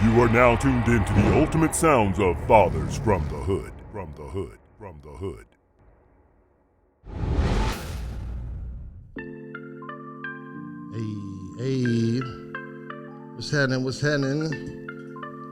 You are now tuned into the ultimate sounds of Fathers from the Hood. From the Hood. From the Hood. Hey, what's happening? What's happening?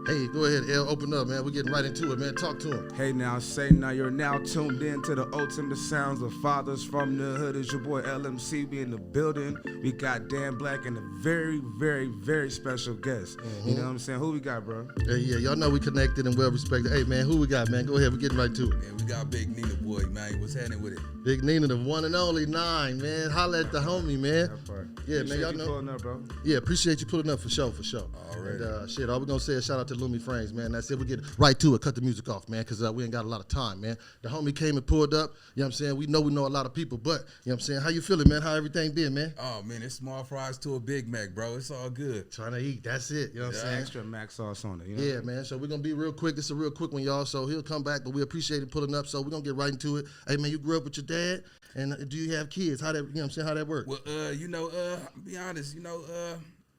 Hey, go ahead, L. Open up, man. We're getting right into it, man. Talk to him. Hey now, say now, you're now tuned in to the ultimate sounds of Fathers from the Hood. It's your boy LMC. We in the building. We got Dan Black and a very, very, very special guest. You know what I'm saying? Who we got, bro? Yeah, y'all know we connected and well respected. Hey, man, who we got, man? Go ahead, we're getting right to it. Man, we got Big Nina boy, man. What's happening with it? Big Nina, the one and only 9, man. Holla at the homie, man. That part. Yeah, Appreciate man, y'all you know. pulling up, bro. Yeah, appreciate you pulling up for sure. All right. And all we're gonna say is shout out to Lumi Frames, man. That's it. We get right to it. Cut the music off, man, because we ain't got a lot of time, man. The homie came and pulled up. You know what I'm saying? We know a lot of people, but you know what I'm saying? How you feeling, man? How everything been, man? Oh man, it's small fries to a Big Mac, bro. It's all good. Trying to eat. That's it. You know what I'm saying? Extra mac sauce on it. You know? Yeah, man. So we're gonna be real quick. This is a real quick one, y'all. So he'll come back, but we appreciate him pulling up. So we're gonna get right into it. Hey, man, you grew up with your dad, and do you have kids? How that? You know what I'm saying? How that work? Well, I'll be honest,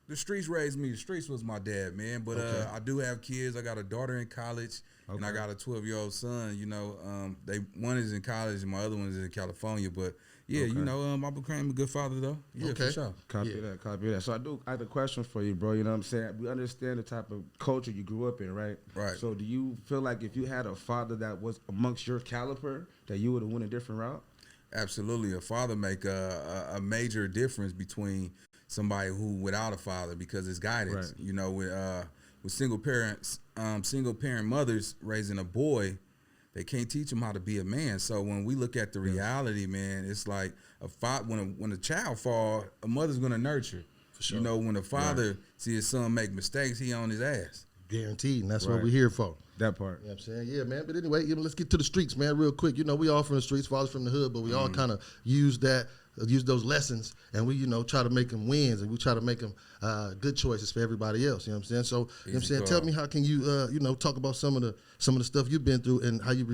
the streets raised me. The streets was my dad, man. But I do have kids. I got a daughter in college, and I got a 12-year-old son. One is in college, and my other one is in California. But yeah, I became a good father though. Yeah, for sure. Copy that. So I have a question for you, bro. You know what I'm saying? We understand the type of culture you grew up in, right? Right. So do you feel like if you had a father that was amongst your caliber, that you would have went a different route? Absolutely. A father make a major difference between somebody who without a father, because it's guidance. Right. With single parent mothers raising a boy, they can't teach him how to be a man. So when we look at the reality, man, it's like when a child fall, a mother's gonna nurture. For sure. When a father see his son make mistakes, he on his ass. Guaranteed, and that's what we're here for. That part. You know what I'm saying? Yeah, man. But anyway, let's get to the streets, man, real quick. We all from the streets, fathers from the hood, but we all kind of use those lessons, and we, try to make them wins, and we try to make them good choices for everybody else. You know what I'm saying? So, you know what I'm saying? Tell me, how can you, talk about some of the stuff you've been through and how you,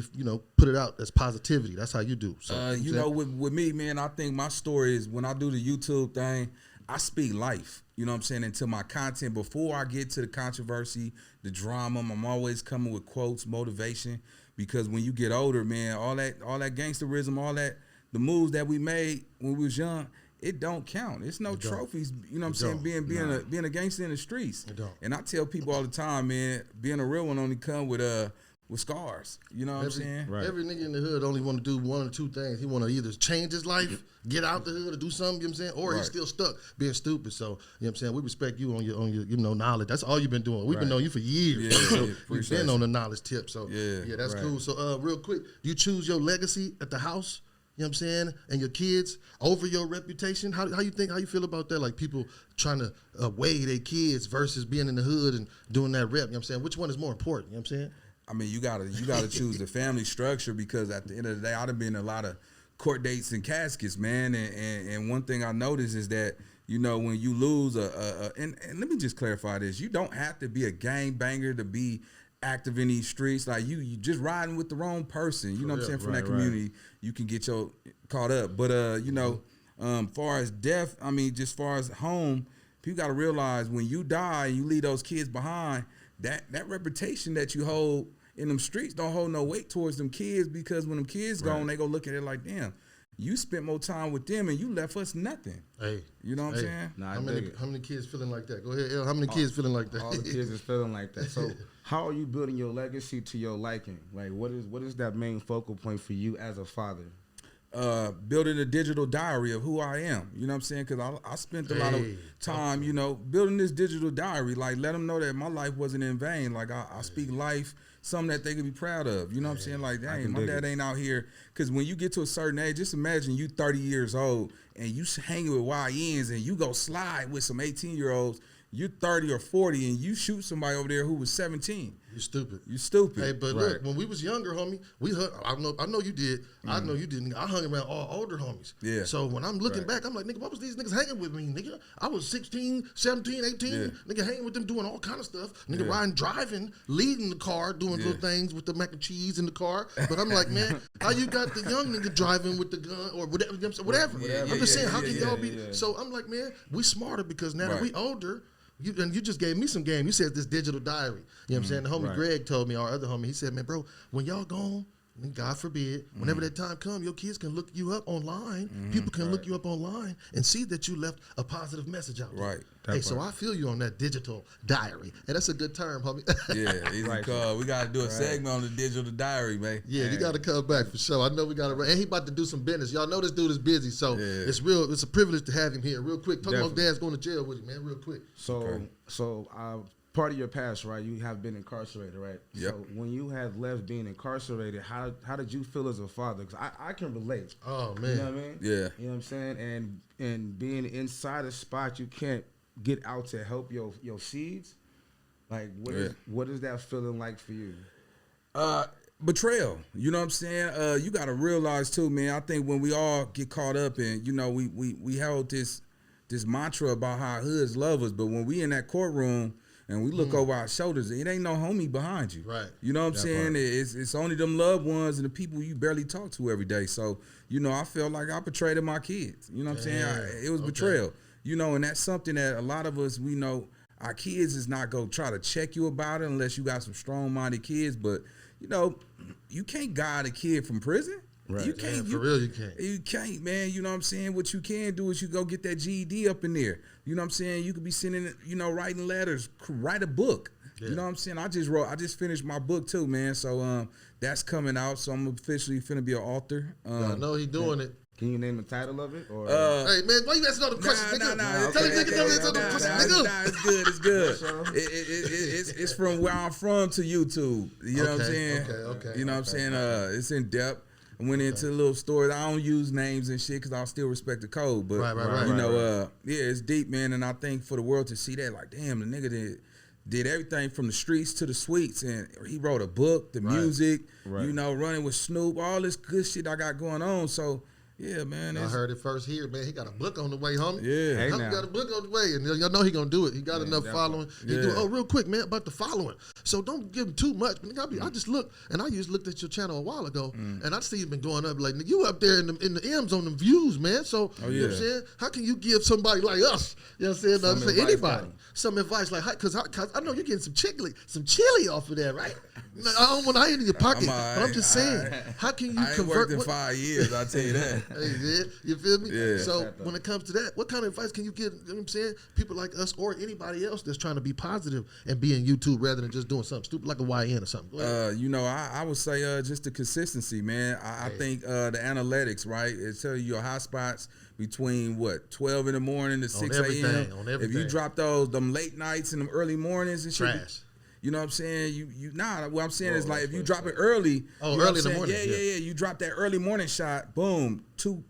put it out as positivity. That's how you do. So, with me, man, I think my story is when I do the YouTube thing, I speak life. You know what I'm saying? Into my content, before I get to the controversy, the drama, I'm always coming with quotes, motivation, because when you get older, man, all that gangsterism, all that, the moves that we made when we was young, it don't count. It's no trophies. You know what I'm saying? Being a gangster in the streets. It don't. And I tell people all the time, man, being a real one only come with scars. You know what I'm saying? Right. Every nigga in the hood only want to do one or two things. He want to either change his life, get out the hood, or do something. You know what I'm saying? Or he's still stuck being stupid. So you know what I'm saying? We respect you on your knowledge. That's all you've been doing. We've been knowing you for years. Yeah, so you've been on the knowledge tip. So yeah, that's cool. So real quick, do you choose your legacy at the house? You know what I'm saying? And your kids over your reputation? How you feel about that? Like people trying to weigh their kids versus being in the hood and doing that rep. You know what I'm saying? Which one is more important? You know what I'm saying? I mean, you gotta choose the family structure, because at the end of the day, I'd have been in a lot of court dates and caskets, man. And one thing I noticed is that, when you lose and let me just clarify this, you don't have to be a gang banger to be active in these streets. Like you just riding with the wrong person, you know what I'm saying, from that community, you can get caught up. But far as death, I mean, just far as home, people gotta realize when you die and you leave those kids behind, that reputation that you hold in them streets don't hold no weight towards them kids, because when them kids gone, they go look at it like, damn, you spent more time with them and you left us nothing. Hey, you know what I'm saying? Nah, how many kids feeling like that? Go ahead, El. How many kids feeling like that? All the kids is feeling like that. So how are you building your legacy to your liking? Like what is that main focal point for you as a father? Building a digital diary of who I am. You know what I'm saying? Because I spent a lot of time, building this digital diary. Like, let them know that my life wasn't in vain. Like, I speak life, something that they could be proud of. You know what I'm saying? Like, dang, my dad ain't out here. Because when you get to a certain age, just imagine you 30 years old and you hanging with YNs and you go slide with some 18-year-olds. You're 30 or 40 and you shoot somebody over there who was 17. You stupid. You stupid. Hey, but look, when we was younger, homie, we hung, I know you did. I know you didn't. I hung around all older homies. Yeah. So when I'm looking back, I'm like, nigga, what was these niggas hanging with me, nigga? I was 16, 17, 18, nigga hanging with them doing all kind of stuff. Nigga riding, driving, leading the car, doing little things with the mac and cheese in the car. But I'm like, man, how you got the young nigga driving with the gun or whatever? You know what I'm saying? Whatever. I'm just saying, how can y'all be? So I'm like, man, we smarter because now that we older, you just gave me some game. You said this digital diary. You know what I'm saying? The homie Greg told me, our other homie, he said, man, bro, when y'all gone, God forbid, whenever that time comes, your kids can look you up online. People can look you up online and see that you left a positive message out there. Right. Hey, so I feel you on that digital diary. And that's a good term, homie. Yeah, easy call. We got to do a segment on the digital diary, man. Yeah, you got to come back for sure. I know we got to. And he about to do some business. Y'all know this dude is busy, so it's a privilege to have him here. Real quick, talk about dad's going to jail with you, man. Real quick. So part of your past, right? You have been incarcerated, right? Yep. So when you had left being incarcerated, how did you feel as a father? Because I can relate. Oh man, you know what I mean? Yeah. You know what I'm saying? And being inside a spot you can't get out to help your seeds. Like what is that feeling like for you? Betrayal. You know what I'm saying? You got to realize too, man. I think when we all get caught up in, we held this mantra about how hoods love us, but when we in that courtroom and we look over our shoulders, it ain't no homie behind you. Right. You know what I'm saying? It's only them loved ones and the people you barely talk to every day. So, I felt like I betrayed my kids. You know what I'm saying? It was betrayal. And that's something that a lot of us, we know our kids is not going to try to check you about it unless you got some strong-minded kids. But, you can't guide a kid from prison. Right. You can't. For real, you can't. You can't, man. You know what I'm saying? What you can do is you go get that GED up in there. You know what I'm saying? You could be sending, writing letters, write a book. Yeah. You know what I'm saying? I just finished my book too, man. So that's coming out. So I'm officially finna be an author. I know he doing it. Can you name the title of it? Or hey man, why you asking all the questions, nigga? Tell the nigga. It's good. It's from where I'm from to YouTube. You know what I'm saying? Okay. You know what I'm saying? It's in depth. I went into little stories. I don't use names and shit because I still respect the code. But right. it's deep, man. And I think for the world to see that, like, damn, the nigga did everything from the streets to the suites, and he wrote a book, the music, running with Snoop, all this good shit I got going on. So. Yeah, man. I heard it first here, man. He got a book on the way, homie. Yeah. Hey, homie got a book on the way, and y'all know he gonna do it. He got enough following. Real quick, man, about the following. So don't give him too much. I just looked, and I just looked at your channel a while ago, and I see you've been going up. Like, you up there in the M's on the views, man. So, you know what I'm saying? How can you give somebody like us, you know what I'm saying? Anybody, some advice, like, because I know you're getting some chili off of that, right? I don't want to hit in your pocket, but I'm just saying, how can you convert? I ain't worked in 5 years, I'll tell you that. Hey, man, you feel me? Yeah. So when it comes to that, what kind of advice can you give, you know what I'm saying, people like us or anybody else that's trying to be positive and be in YouTube rather than just doing something stupid like a YN or something? I would say just the consistency, man. I think the analytics, right? It tell you your hot spots between 12 in the morning to 6 a.m. On everything. If you drop them late nights and them early mornings and shit. Trash. You know what I'm saying? What I'm saying is, like, if you drop it early. Early in the morning. Yeah. You drop that early morning shot, boom, do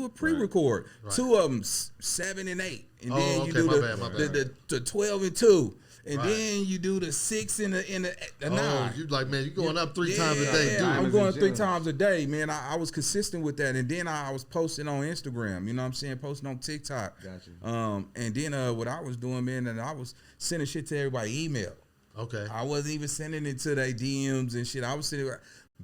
a pre-record. Right. 2 of them, 7 and 8. And then you do the 12 and 2. And then you do the 6 and the 9. You like, man, you going up 3 times a day, dude. I'm going 3 times a day, man. I was consistent with that. And then I was posting on Instagram, you know what I'm saying? Posting on TikTok. Gotcha. And then what I was doing, man, and I was sending shit to everybody, email. Okay. I wasn't even sending it to their DMs and shit. I was sending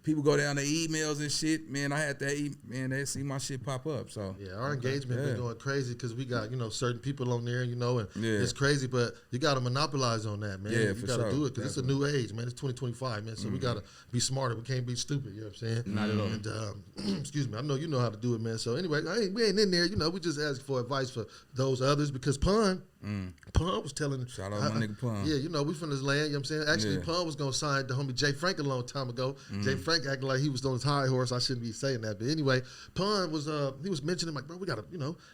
people go down the emails and shit. Man, I had that. Man, they see my shit pop up. So our engagement been going crazy because we got certain people on there, and it's crazy. But you got to monopolize on that, man. Yeah, you got to do it because it's a new age, man. It's 2025, man. So we got to be smarter. We can't be stupid. You know what I'm saying? Not at all. And excuse me, I know you know how to do it, man. So anyway, we ain't in there. We just asking for advice for those others because Pun was telling. Shout out my nigga Pun. Yeah, we from this land. You know what I'm saying? Actually, Pun was gonna sign the homie Jay Frank a long time ago. Jay Frank acting like he was on his high horse. I shouldn't be saying that, but anyway, Pun was he was mentioning, like, bro, we gotta,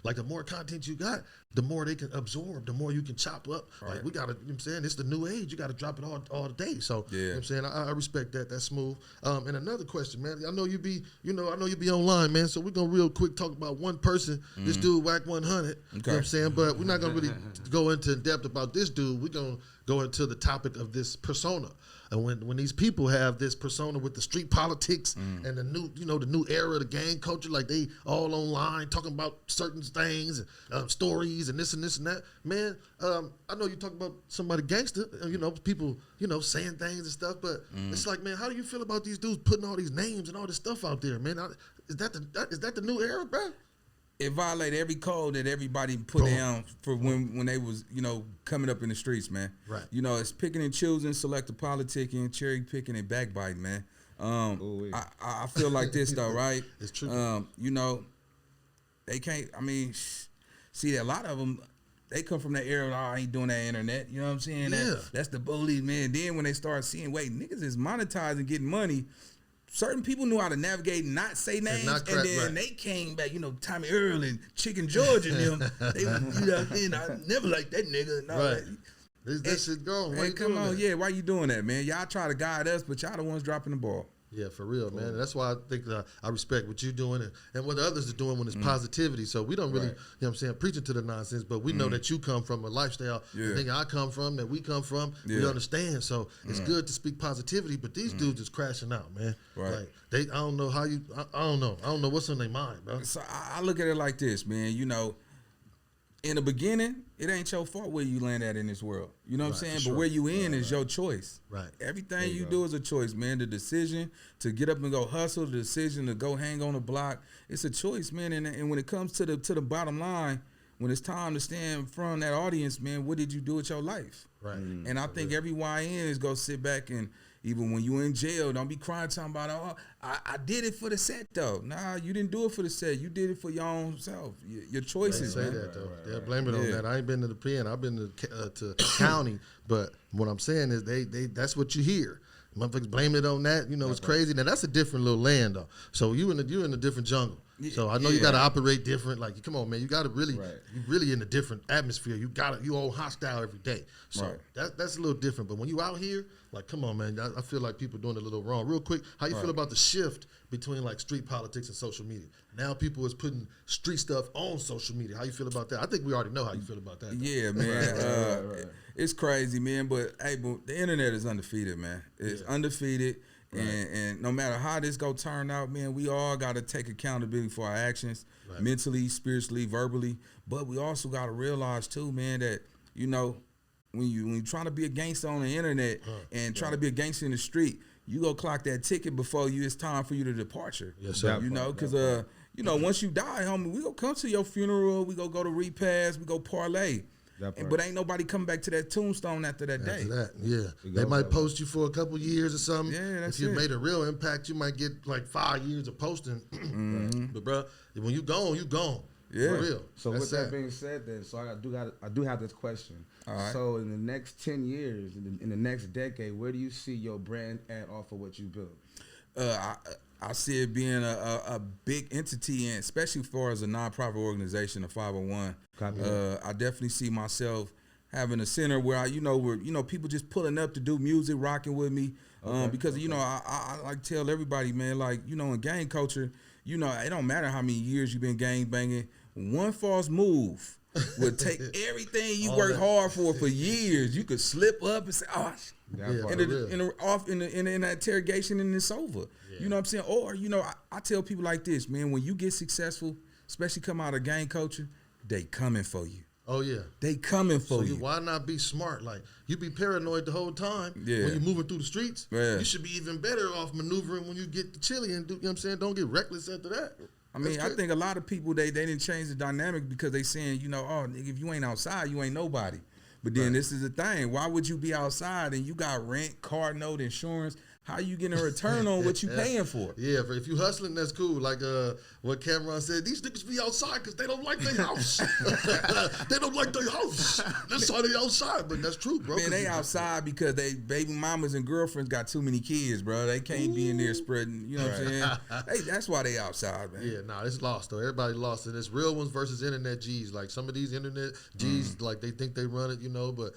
like, the more content you got, the more they can absorb, the more you can chop up. Right. Like, we gotta, you know what I'm saying? It's the new age. You gotta drop it all day. So you know what I'm saying? I respect that. That's smooth. And another question, man. I know you be online, man. So we're gonna real quick talk about one person. This dude, Wack 100. Okay. You know what I'm saying? But we're not gonna really go into depth about this dude. We're gonna go into the topic of this persona. And when these people have this persona with the street politics and the new, the new era of the gang culture, like they all online talking about certain things and stories and this and that, man. I know you talk about somebody gangster, people, saying things and stuff, but it's like, man, how do you feel about these dudes putting all these names and all this stuff out there, man? Is that the new era, bro? it violated every code that everybody put down for when they was, coming up in the streets, man. Right. It's picking and choosing, selective politicking, cherry picking, and backbiting, man. I feel like this though, right? It's true. They can't. I mean, see, a lot of them, they come from that era. Oh, I ain't doing that internet. You know what I'm saying? Yeah. That's the bully, man. Then when they start seeing, wait, niggas is monetizing, getting money. Certain people knew how to navigate and not say names, and then they came back, Tommy Earl and Chicken George and them. They, I never liked that nigga. No, right. That shit gone. Why you come on, that? why you doing that, man? Y'all try to guide us, but y'all the ones dropping the ball. Yeah, for real, man. And that's why I think I respect what you're doing and what the others are doing when it's positivity. So we don't really, preaching to the nonsense, but we know that you come from a lifestyle, the thing I come from, that we come from, we understand. So it's good to speak positivity, but these dudes is crashing out, man. Right. Like, I don't know how you, I don't know. I don't know what's on their mind, bro. So I look at it like this, man. In the beginning, it ain't your fault where you land at in this world. You know what I'm saying? But where you in is your choice. Right. Everything you do is a choice, man. The decision to get up and go hustle, the decision to go hang on the block, it's a choice, man. And when it comes to the bottom line, when it's time to stand in front of that audience, man, what did you do with your life? Right. And I think every YN is go sit back and even when you in jail, don't be crying talking about, oh, I did it for the set though. Nah, you didn't do it for the set. You did it for your own self. Your choices, man. Say that though. They'll blame it on that. I ain't been to the pen. I've been to county, but what I'm saying is they that's what you hear. Motherfuckers blame it on that. It's crazy. Now that's a different little land though. So you're in a different jungle. So I know you got to operate different. Like, come on, man, you got to really, you really in a different atmosphere. You all hostile every day. So that's a little different. But when you out here, like, come on, man, I feel like people doing a little wrong. Real quick, how you feel about the shift between like street politics and social media? Now people is putting street stuff on social media. How you feel about that? I think we already know how you feel about that. Though. Yeah, man. It's crazy, man. But hey, the internet is undefeated, man. It's undefeated. And no matter how this go turn out, man, we all got to take accountability for our actions, mentally, spiritually, verbally. But we also got to realize too, man, that when you trying to be a gangster on the internet and try to be a gangster in the street, you go clock that ticket before it's time for you to departure. Yes, sir. Because once you die, homie, we gonna come to your funeral. We go to repast. We go parlay. But ain't nobody come back to that tombstone after that day. They might post you for a couple years or something. Yeah, that's if you made a real impact, you might get like 5 years of posting. But bro, when you gone, you gone. Yeah, for real. So with that being said, then, so I do have this question. All right. So in the next 10 years, in the next decade, where do you see your brand at off of what you built? I see it being a big entity, and especially as far as a nonprofit organization, a 501. I definitely see myself having a center where people just pulling up to do music, rocking with me. Because I like to tell everybody, man, like in gang culture, it don't matter how many years you've been gang banging. One false move will take everything you worked hard for years. You could slip up and say, "Oh." In the interrogation, and it's over. You know what I'm saying? Or I tell people like this, man. When you get successful, especially come out of gang culture, they coming for you. Oh yeah, they coming for you. Why not be smart? Like you be paranoid the whole time when you're moving through the streets. You should be even better off maneuvering when you get to Chile and do. You know what I'm saying? Don't get reckless after that. I mean, I think a lot of people they didn't change the dynamic because they saying oh nigga, if you ain't outside, you ain't nobody. But then this is the thing. Why would you be outside and you got rent, car note, insurance? How you getting a return on what you paying for? Yeah, if you hustling, that's cool. Like what Cameron said, these niggas be outside because they don't like their house. They don't like their house. That's why they outside. But that's true, bro. Man, they outside because they baby mamas and girlfriends got too many kids, bro. They can't be in there spreading, you know what I'm saying? That's why they outside, man. Yeah, it's lost, though. Everybody lost. And it's real ones versus internet G's. Like some of these internet G's, like they think they run it, but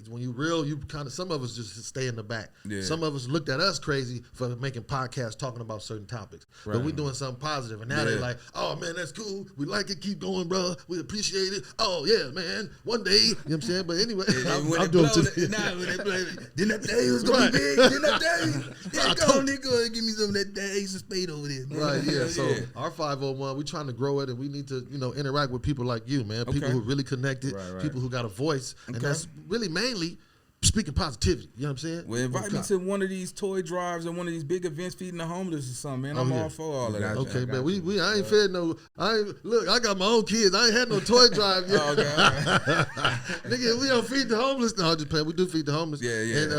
when you real, you kind of, some of us just stay in the back. Yeah. Some of us looked at us crazy for making podcasts talking about certain topics. But we doing something positive. And now they're like, oh, man, that's cool. We like it. Keep going, bro. We appreciate it. Oh, yeah, man. One day. You know what I'm saying? But anyway, I'm doing too. When they play, didn't that day was going to be big? Didn't that day? Yeah, go and give me some of that day Ace of Spade over there. Man. Right, yeah. So our 501, we trying to grow it, and we need to, interact with people like you, man. People who really connected, people who got a voice. And that's really mainly speaking positivity. You know what I'm saying? Well, invite me to one of these toy drives or one of these big events feeding the homeless or something, man. I'm all for all of that. Okay, man. I ain't fed no. Look. I got my own kids. I ain't had no toy drive yet. Okay. Nigga, we don't feed the homeless. No, I'm just playing. We do feed the homeless. Yeah. And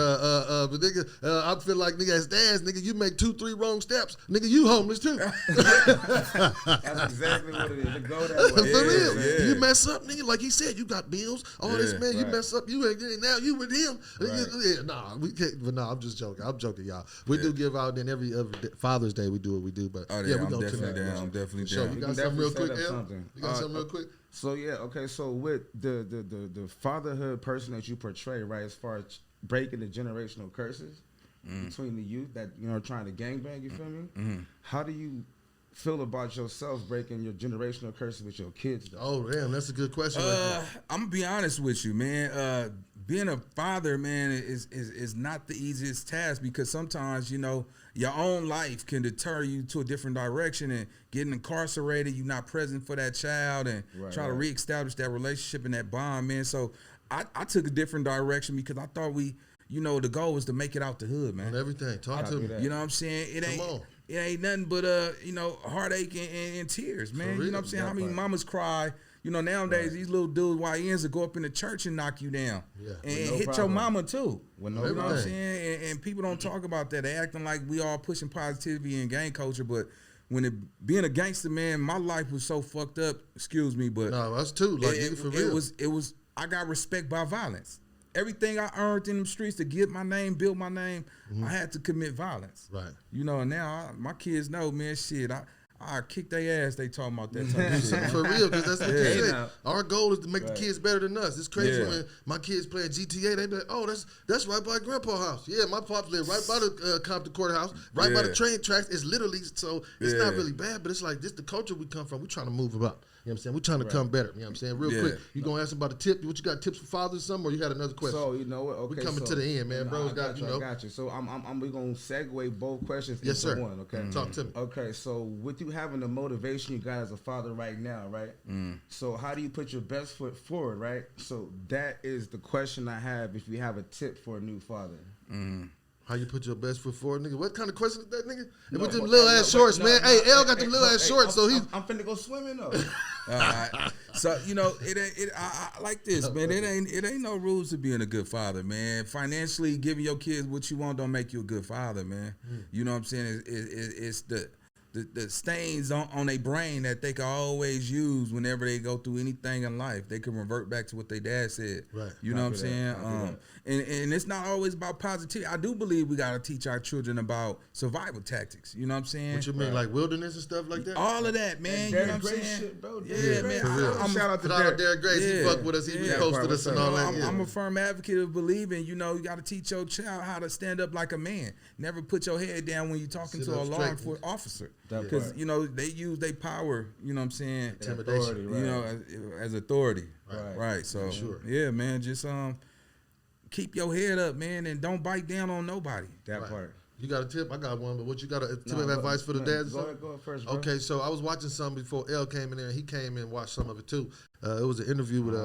but nigga, I feel like nigga as dads, nigga, you make 2-3 wrong steps, nigga, you homeless too. That's exactly what it is. To go that way. For real. Yeah. You mess up, nigga. Like he said, you got bills. All this, man. You mess up. You ain't now. You with him. Yeah, nah, we can't. But no, I'm just joking. I'm joking, y'all. We do give out. Then every other Father's Day we do what we do. But Oh, yeah, we I'm go definitely to down. I'm definitely Sure, down. you got can something real definitely quick, set up L? something. You got something real quick? So yeah, okay. So with the fatherhood person that you portray, right, as far as breaking the generational curses between the youth that trying to gangbang, you feel me? How do you feel about yourself breaking your generational curses with your kids, though? Oh damn, that's a good question. I'm gonna be honest with you, man. Being a father, man, is not the easiest task because sometimes your own life can deter you to a different direction and getting incarcerated. You're not present for that child and try to reestablish that relationship and that bond, man. So I took a different direction because I thought the goal was to make it out the hood, man. On everything, talk to me. You know what I'm saying? It ain't nothing but heartache and tears, man. You know what I'm saying? How many mamas cry? Nowadays these little dudes, YNs, will go up in the church and knock you down and hit your mama too. You know what I'm saying? And people don't talk about that. They acting like we all pushing positivity and gang culture, but being a gangster, man, my life was so fucked up. Excuse me, but no, us too. Like for real. It was. I got respect by violence. Everything I earned in them streets to get my name, build my name, I had to commit violence. Right. And now my kids know, man, shit, I kick their ass. They talking about that type of shit. For real, because that's what you say. Our goal is to make the kids better than us. It's crazy when my kids playing GTA. They be like, oh, that's right by Grandpa's house. Yeah, my pops live right by the Compton Courthouse, right by the train tracks. It's literally, so it's not really bad, but it's like this the culture we come from. We trying to move about. You know what I'm saying? We're trying to come better. You know what I'm saying? Real quick, you going to ask about a tip? What you got, tips for fathers or something, or you got another question? So, you know what? Okay, we coming to the end, man. Bros got you. I got you. So, we're going to segue both questions into one, okay? Talk to me. Okay, so with you having the motivation you got as a father right now, right? So, how do you put your best foot forward, right? So, that is the question I have if you have a tip for a new father. How you put your best foot forward, nigga? What kind of question is that, nigga? And with them little ass shorts, man. Hey, L got them little ass shorts, so he's. I'm finna go swimming though. All right. So I like this, man. It ain't no rules to being a good father, man. Financially, giving your kids what you want don't make you a good father, man. You know what I'm saying? It's the stains on their brain that they can always use whenever they go through anything in life. They can revert back to what their dad said. Right. You know what I'm saying? And it's not always about positivity. I do believe we got to teach our children about survival tactics. You know what I'm saying? What you mean, like wilderness and stuff like that? All of that, man. You know what I'm saying? Shit, bro. Yeah, man. Shout out to Derek Grace. He fucked with us. He posted us and all that. I'm a firm advocate of believing, you got to teach your child how to stand up like a man. Never put your head down when you're talking to a law enforcement officer. Because, they use their power, you know what I'm saying? Intimidation. As authority. Right. So, yeah, man, just keep your head up, man, and don't bite down on nobody. That part. You got a tip? I got one, but what you got a tip of advice for the dads? Go ahead first, bro. Okay, so I was watching something before L came in there, and he came in and watched some of it too. It was an interview with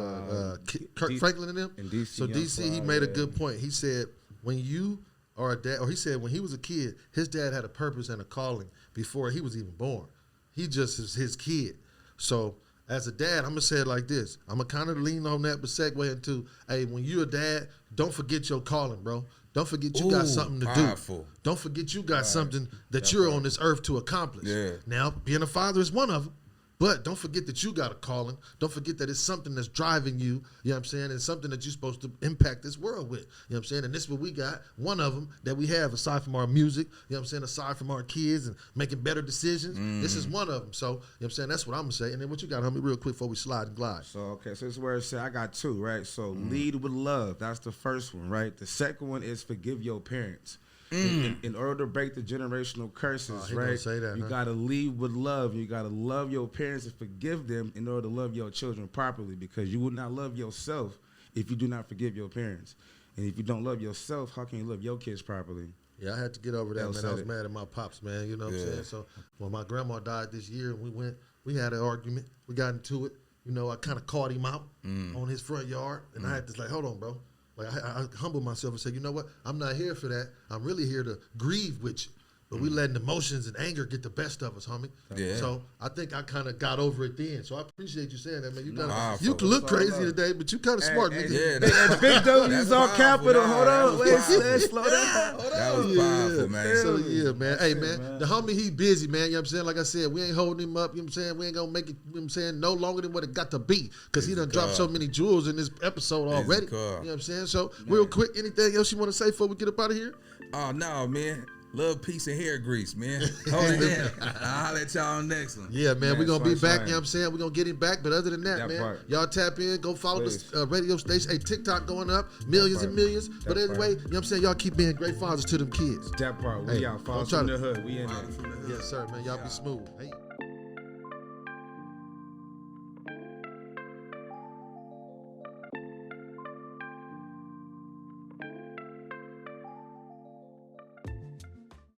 Kirk Franklin and them. In DC. So DC, he made a good point. He said, when you are a dad, or he said when he was a kid, his dad had a purpose and a calling before he was even born. He just is his kid. So as a dad, I'm going to say it like this. I'm going to kind of lean on that, but segue into, hey, when you're a dad, don't forget your calling, bro. Don't forget you got something to do. Don't forget you got something that you're on this earth to accomplish. Yeah. Now, being a father is one of them. But don't forget that you got a calling. Don't forget that it's something that's driving you, you know what I'm saying? It's something that you're supposed to impact this world with, you know what I'm saying? And this is what we got, one of them that we have aside from our music, you know what I'm saying, aside from our kids and making better decisions. This is one of them. So, you know what I'm saying, that's what I'm going to say. And then what you got, homie, real quick before we slide and glide. So, so this is where it said, I got two, right? So lead with love. That's the first one, right? The second one is forgive your parents. In order to break the generational curses, right? You gotta lead with love. You gotta love your parents and forgive them in order to love your children properly, because you will not love yourself if you do not forgive your parents. And if you don't love yourself, how can you love your kids properly? Yeah, I had to get over that, man. I was mad at my pops, man. You know what I'm saying? So when my grandma died this year, we had an argument. We got into it. You know, I kind of caught him out on his front yard, and I had to hold on, bro. Like I humble myself and say, you know what? I'm not here for that. I'm really here to grieve with you. But we letting emotions and anger get the best of us, homie. Yeah. So I think I kind of got over it then. So I appreciate you saying that, man. You Powerful. look crazy today, but you kind of smart, nigga. Yeah, And Big W's that's on powerful, Capitol. nah, Hold that on. was Wait, powerful. slow down. That was powerful, man. So yeah, man. Hey, man, man. the homie, he busy, man. You know what I'm saying? Like I said, we ain't holding him up. You know what I'm saying? We ain't gonna make it, you know what I'm saying, no longer than what it got to be. Because he done dropped so many jewels in this episode already. You know what I'm saying? So real quick, anything else you want to say before we get up out of here? Oh, no, man. Love, peace, and hair grease, man. Hold it in. I'll let y'all on next one. Yeah, man, we're going to be swing. back, you know what I'm saying? We're going to get him back, but other than that, man, part. y'all tap in, go follow Please. the radio station. Hey, TikTok going up, millions and millions. But anyway, you know what I'm saying? Y'all keep being great fathers to them kids. That part. Hey, We out. don't Fathers try from to- the hood. We in there. Yes, sir, man. Y'all be smooth. Hey.